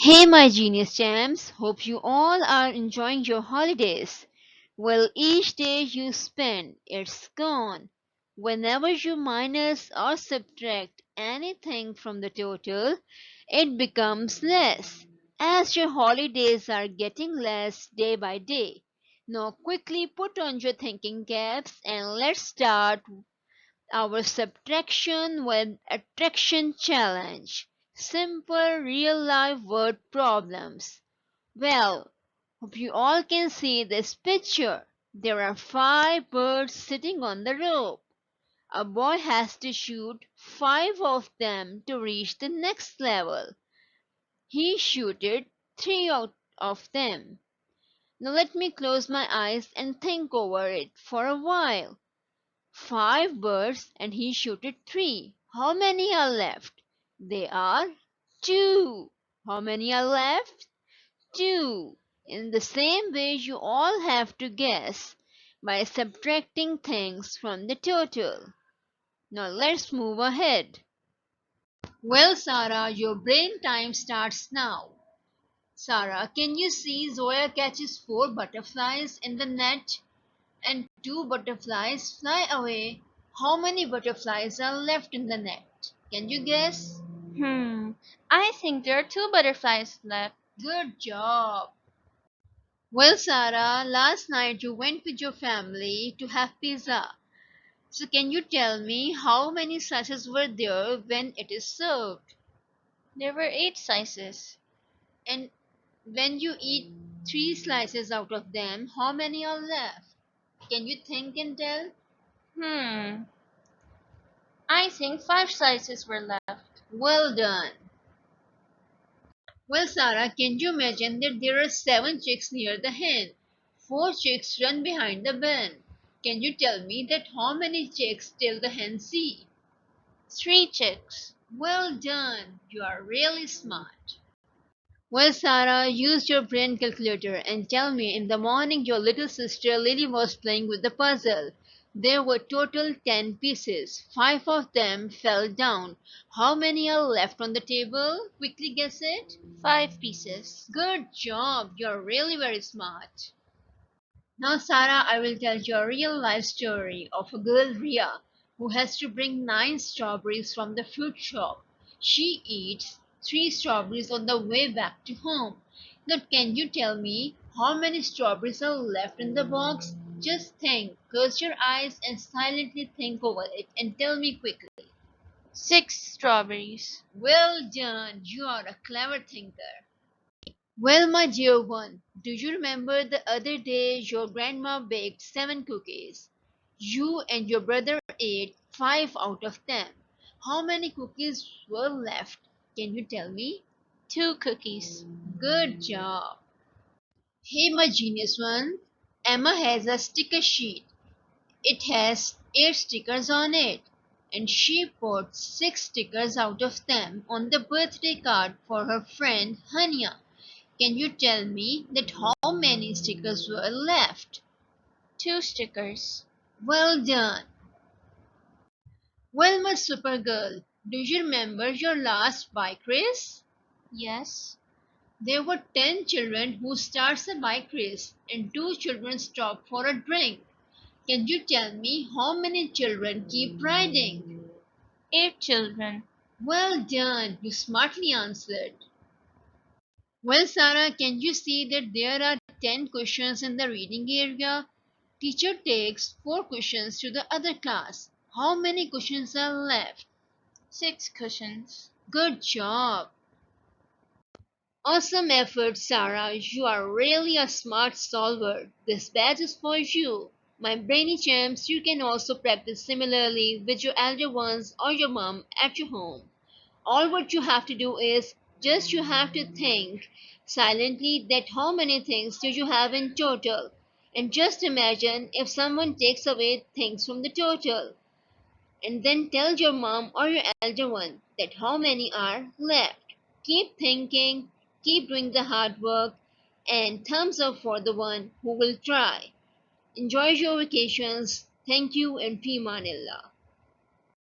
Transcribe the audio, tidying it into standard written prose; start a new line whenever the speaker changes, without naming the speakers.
Hey, my genius champs, hope you all are enjoying your holidays. Well, each day you spend, it's gone. Whenever you minus or subtract anything from the total, it becomes less. As your holidays are getting less day by day. Now, quickly put on your thinking caps and let's start our subtraction with attraction challenge. Simple real life word problems. Well, hope you all can see this picture. There are five birds sitting on the rope. A boy has to shoot five of them to reach the next level. He shooted three out of them. Now let me close my eyes and think over it for a while. Five birds and he shooted three. How many are left? They are two. How many are left? Two. In the same way, you all have to guess by subtracting things from the total. Now let's move ahead. Well, Sarah, your brain time starts now. Sarah, can you see Zoya catches four butterflies in the net and two butterflies fly away? How many butterflies are left in the net? Can you guess?
Hmm, I think there are two butterflies left.
Good job. Well, Sarah, last night you went with your family to have pizza. So, can you tell me how many slices were there when it is served?
There were eight slices.
And when you eat three slices out of them, how many are left? Can you think and tell?
Hmm, I think five slices were left.
Well done. Well, Sarah, can you imagine that there are seven chicks near the hen? Four chicks run behind the bin. Can you tell me that how many chicks till the hen see?
Three chicks.
Well done. You are really smart. Well, Sarah, use your brain calculator and tell me in the morning your little sister Lily was playing with the puzzle. There were total 10 pieces. Five of them fell down. How many are left on the table? Quickly guess it.
Five pieces.
Good job. You're really very smart. Now, Sarah, I will tell you a real life story of a girl, Ria, who has to bring nine strawberries from the fruit shop. She eats three strawberries on the way back to home. Now, can you tell me how many strawberries are left in the box? Just think, close your eyes and silently think over it and tell me quickly.
Six strawberries.
Well done, you are a clever thinker. Well, my dear one, do you remember the other day your grandma baked seven cookies? You and your brother ate five out of them. How many cookies were left? Can you tell me?
Two cookies.
Good job. Hey, my genius one. Emma has a sticker sheet. It has eight stickers on it, and she put six stickers out of them on the birthday card for her friend Hania. Can you tell me that how many stickers were left?
Two stickers.
Well done. Well, my super girl, do you remember your last bike race?
Yes.
There were 10 children who starts a bike race and 2 children stop for a drink. Can you tell me how many children keep riding?
Eight children.
Well done, you smartly answered. Well, Sarah, can you see that there are 10 questions in the reading area? Teacher takes 4 questions to the other class. How many questions are left?
Six cushions.
Good job. Awesome effort, Sarah. You are really a smart solver. This badge is for you. My brainy champs, you can also practice similarly with your elder ones or your mom at your home. All what you have to do is just you have to think silently that how many things do you have in total. And just imagine if someone takes away things from the total. And then tell your mom or your elder one that how many are left. Keep thinking, keep doing the hard work, and thumbs up for the one who will try. Enjoy your vacations. Thank you and Fi Manillah.